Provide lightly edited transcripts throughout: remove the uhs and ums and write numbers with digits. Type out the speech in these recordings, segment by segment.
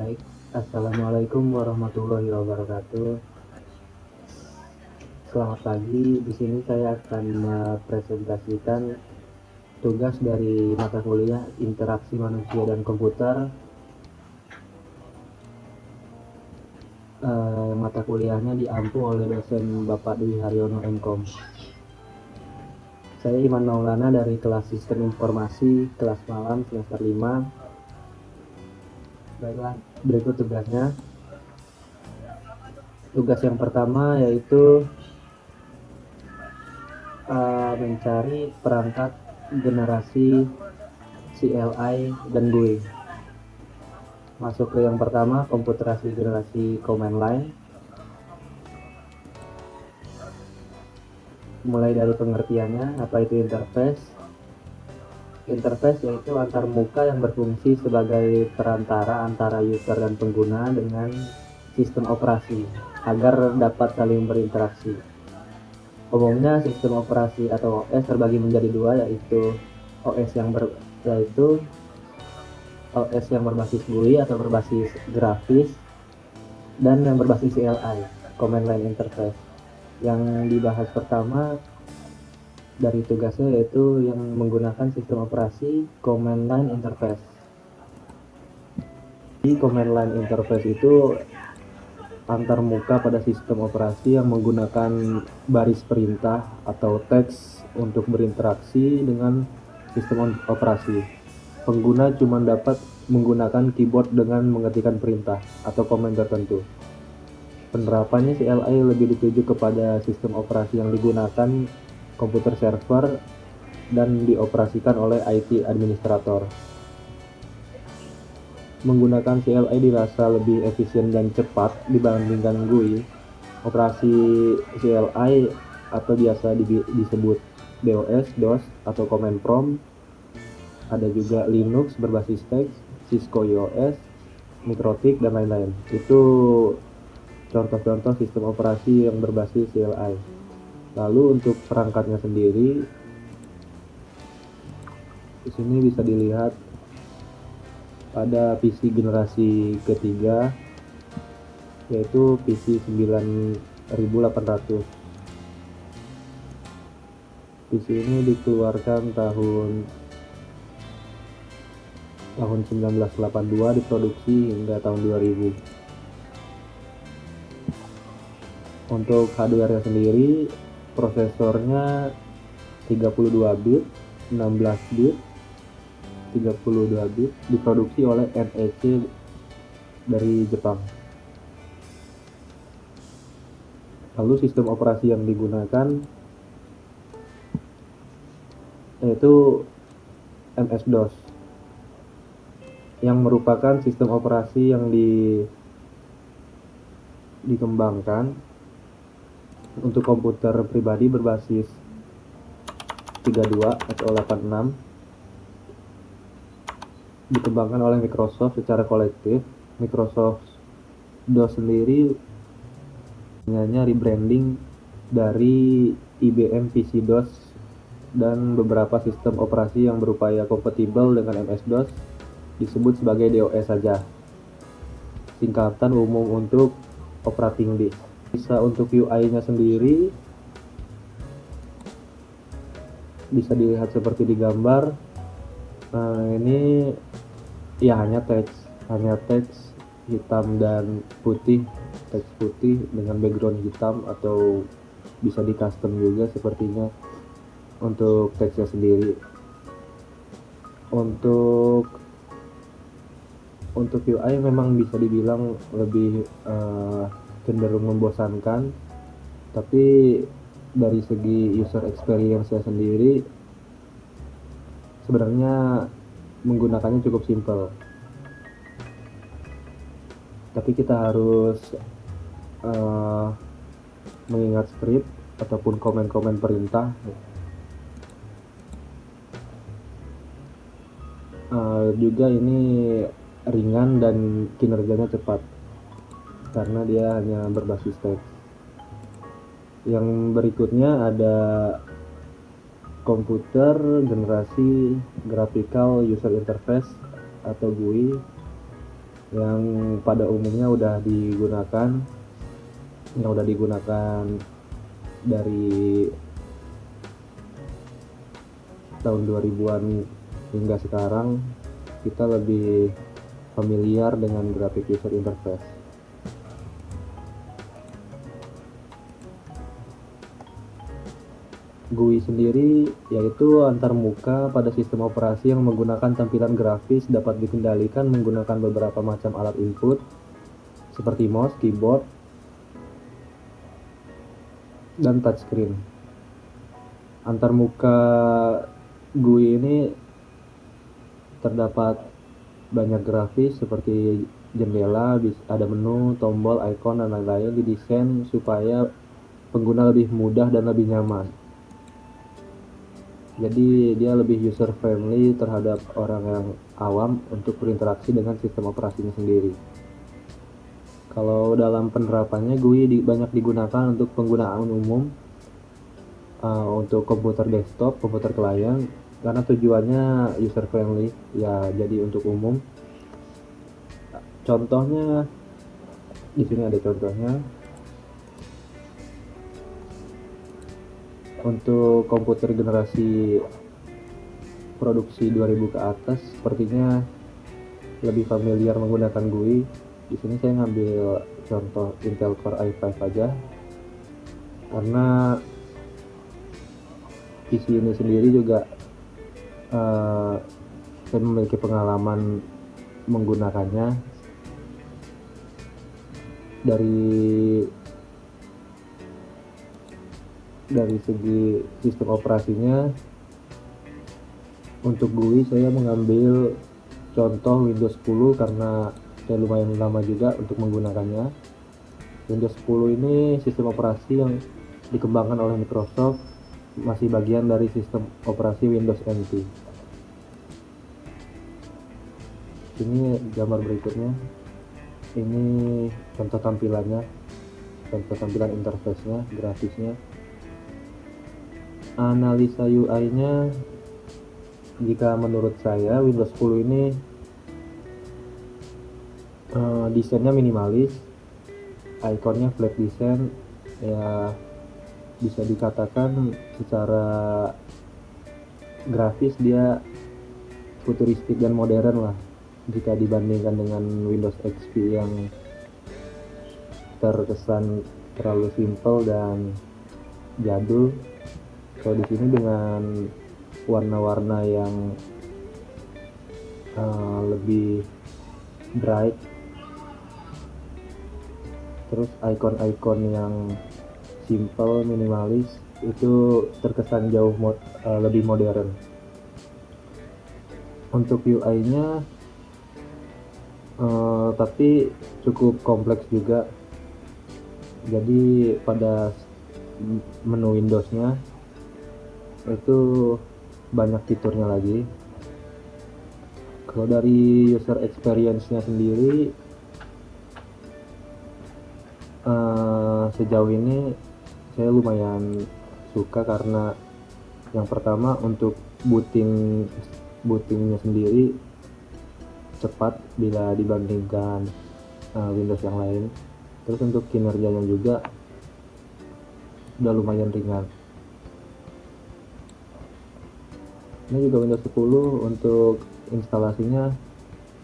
Baik, assalamualaikum warahmatullahi wabarakatuh. Selamat pagi. Di sini saya akan mempresentasikan tugas dari mata kuliah Interaksi Manusia dan Komputer. Mata kuliahnya diampu oleh dosen Bapak Dwi Haryono MKom. Saya Iman Maulana dari kelas Sistem Informasi kelas malam semester 5. Baiklah, berikut tugasnya. Tugas yang pertama yaitu mencari perangkat generasi CLI dan GUI. Masuk ke yang pertama, komputerasi generasi command line. Mulai dari pengertiannya, apa itu interface? Interface yaitu antar muka yang berfungsi sebagai perantara antara user dan pengguna dengan sistem operasi agar dapat saling berinteraksi. Umumnya sistem operasi atau OS terbagi menjadi dua, yaitu OS yang berbasis GUI atau berbasis grafis, dan yang berbasis CLI, Command Line Interface. Yang dibahas pertama dari tugasnya yaitu yang menggunakan sistem operasi Command Line Interface. Di Command Line Interface itu antar muka pada sistem operasi yang menggunakan baris perintah atau teks untuk berinteraksi dengan sistem operasi. Pengguna cuma dapat menggunakan keyboard dengan mengetikkan perintah atau komen tertentu. Penerapannya CLI lebih dituju kepada sistem operasi yang digunakan komputer server dan dioperasikan oleh IT administrator. Menggunakan CLI dirasa lebih efisien dan cepat dibandingkan GUI. Operasi CLI atau biasa disebut DOS atau Command Prompt. Ada juga Linux berbasis teks, Cisco IOS, Mikrotik, dan lain-lain. Itu contoh-contoh sistem operasi yang berbasis CLI. Lalu untuk perangkatnya sendiri, di sini bisa dilihat pada PC generasi ketiga, yaitu PC 9800. PC ini dikeluarkan tahun 1982, diproduksi hingga tahun 2000. Untuk hardware-nya sendiri, prosesornya 32 bit, 16 bit, 32 bit, diproduksi oleh NEC dari Jepang. Lalu sistem operasi yang digunakan yaitu MS-DOS, yang merupakan sistem operasi yang dikembangkan untuk komputer pribadi berbasis 32 atau 86, dikembangkan oleh Microsoft secara kolektif. Microsoft DOS sendiri hanya rebranding dari IBM PC DOS, dan beberapa sistem operasi yang berupaya kompatibel dengan MS-DOS disebut sebagai DOS saja, singkatan umum untuk operating disk. Bisa untuk UI-nya sendiri bisa dilihat seperti di gambar. Nah, ini ya hanya teks hitam dan putih, teks putih dengan background hitam, atau bisa di custom juga sepertinya untuk teksnya sendiri. Untuk UI memang bisa dibilang lebih cenderung membosankan, tapi dari segi user experience-nya sendiri sebenarnya menggunakannya cukup simple. Tapi kita harus mengingat script ataupun komen-komen perintah. Juga ini ringan dan kinerjanya cepat karena dia hanya berbasis teks. Yang berikutnya ada komputer generasi graphical user interface atau GUI. yang pada umumnya yang udah digunakan dari tahun 2000-an hingga sekarang. Kita lebih familiar dengan graphic user interface. GUI sendiri yaitu antarmuka pada sistem operasi yang menggunakan tampilan grafis, dapat dikendalikan menggunakan beberapa macam alat input seperti mouse, keyboard, dan touchscreen. Antarmuka GUI ini terdapat banyak grafis seperti jendela, ada menu, tombol, icon, dan lain-lain, didesain supaya pengguna lebih mudah dan lebih nyaman. Jadi dia lebih user friendly terhadap orang yang awam untuk berinteraksi dengan sistem operasinya sendiri. Kalau dalam penerapannya, GUI banyak digunakan untuk penggunaan umum, untuk komputer desktop, komputer klien, karena tujuannya user friendly ya, jadi untuk umum. Contohnya di sini ada contohnya. Untuk komputer generasi produksi 2000 ke atas sepertinya lebih familiar menggunakan GUI. Di sini saya ngambil contoh Intel Core i5 aja, karena PC ini sendiri juga saya memiliki pengalaman menggunakannya. Dari segi sistem operasinya, untuk GUI saya mengambil contoh Windows 10 karena saya lumayan lama juga untuk menggunakannya. Windows 10 ini sistem operasi yang dikembangkan oleh Microsoft, masih bagian dari sistem operasi Windows NT. Ini gambar berikutnya. Ini contoh tampilannya, contoh tampilan interface-nya, grafisnya. Analisa UI-nya, jika menurut saya Windows 10 ini desainnya minimalis, ikonnya flat design, ya bisa dikatakan secara grafis dia futuristik dan modern lah jika dibandingkan dengan Windows XP yang terkesan terlalu simple dan jadul. Kalau di sini dengan warna-warna yang lebih bright, terus icon-icon yang simple, minimalis, itu terkesan jauh lebih modern. Untuk UI-nya tapi cukup kompleks juga. Jadi pada menu Windows-nya itu banyak fiturnya lagi. Kalau dari user experience-nya sendiri, sejauh ini saya lumayan suka karena yang pertama untuk bootingnya sendiri cepat bila dibandingkan Windows yang lain. Terus untuk kinerjanya juga udah lumayan ringan. Ini juga Windows 10 untuk instalasinya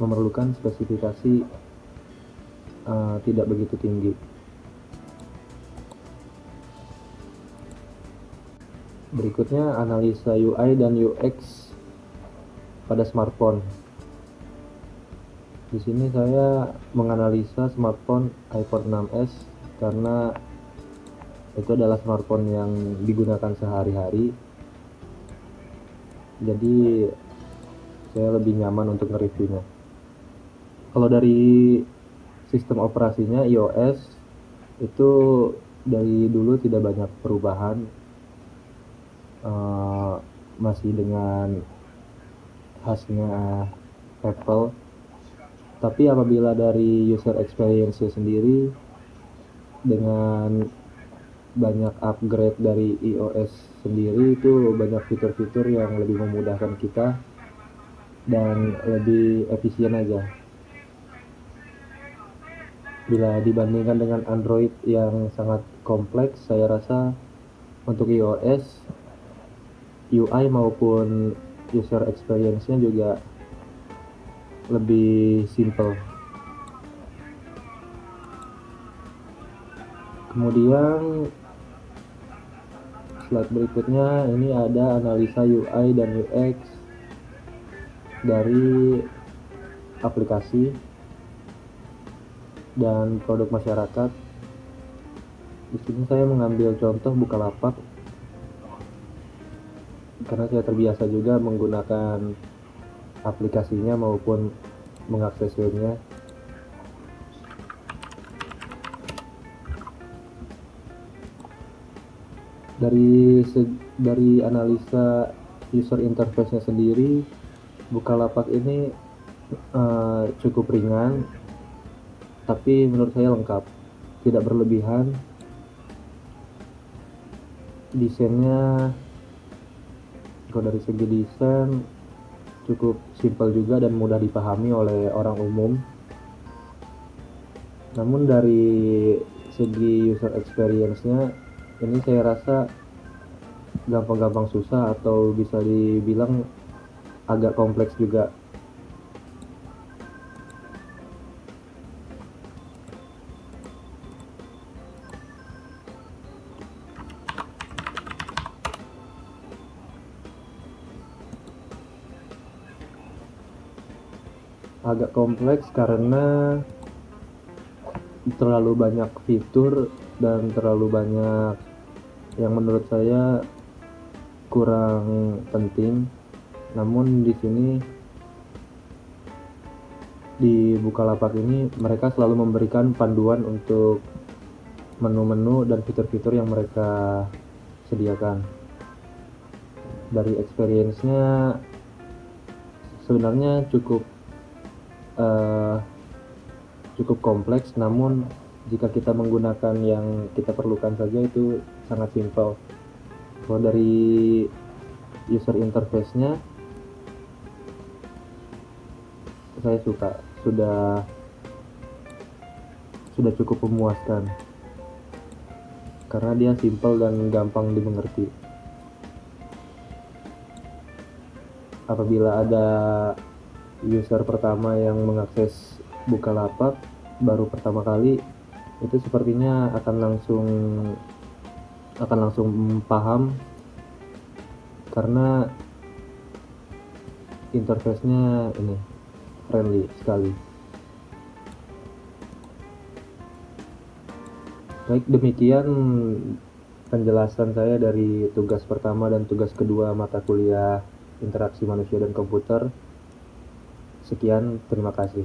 memerlukan spesifikasi tidak begitu tinggi. Berikutnya analisa UI dan UX pada smartphone. Di sini saya menganalisa smartphone iPhone 6s karena itu adalah smartphone yang digunakan sehari-hari. Jadi saya lebih nyaman untuk nge-reviewnya. Kalau dari sistem operasinya iOS itu dari dulu tidak banyak perubahan, masih dengan khasnya Apple. Tapi apabila dari user experience sendiri, dengan banyak upgrade dari iOS sendiri, itu banyak fitur-fitur yang lebih memudahkan kita dan lebih efisien aja. Bila dibandingkan dengan Android yang sangat kompleks, saya rasa untuk iOS, UI maupun user experience-nya juga lebih simple. Kemudian slide berikutnya ini ada analisa UI dan UX dari aplikasi dan produk masyarakat. Di sini saya mengambil contoh Bukalapak karena saya terbiasa juga menggunakan aplikasinya maupun mengakses webnya. Dari analisa user interface-nya sendiri, Bukalapak ini cukup ringan, tapi menurut saya lengkap, tidak berlebihan. Desainnya, kalau dari segi desain cukup simpel juga dan mudah dipahami oleh orang umum. Namun dari segi user experience-nya, ini saya rasa gampang-gampang susah atau bisa dibilang agak kompleks juga. Agak kompleks karena terlalu banyak fitur dan terlalu banyak yang menurut saya kurang penting. Namun di sini di Bukalapak ini mereka selalu memberikan panduan untuk menu-menu dan fitur-fitur yang mereka sediakan. Dari experience-nya sebenarnya cukup kompleks, namun jika kita menggunakan yang kita perlukan saja itu sangat simpel. Kalau dari user interface-nya saya suka, sudah cukup memuaskan karena dia simpel dan gampang dimengerti. Apabila ada user pertama yang mengakses Bukalapak baru pertama kali, itu sepertinya akan langsung paham karena interface-nya ini friendly sekali. Baik, demikian penjelasan saya dari tugas pertama dan tugas kedua mata kuliah interaksi manusia dan komputer. Sekian, terima kasih.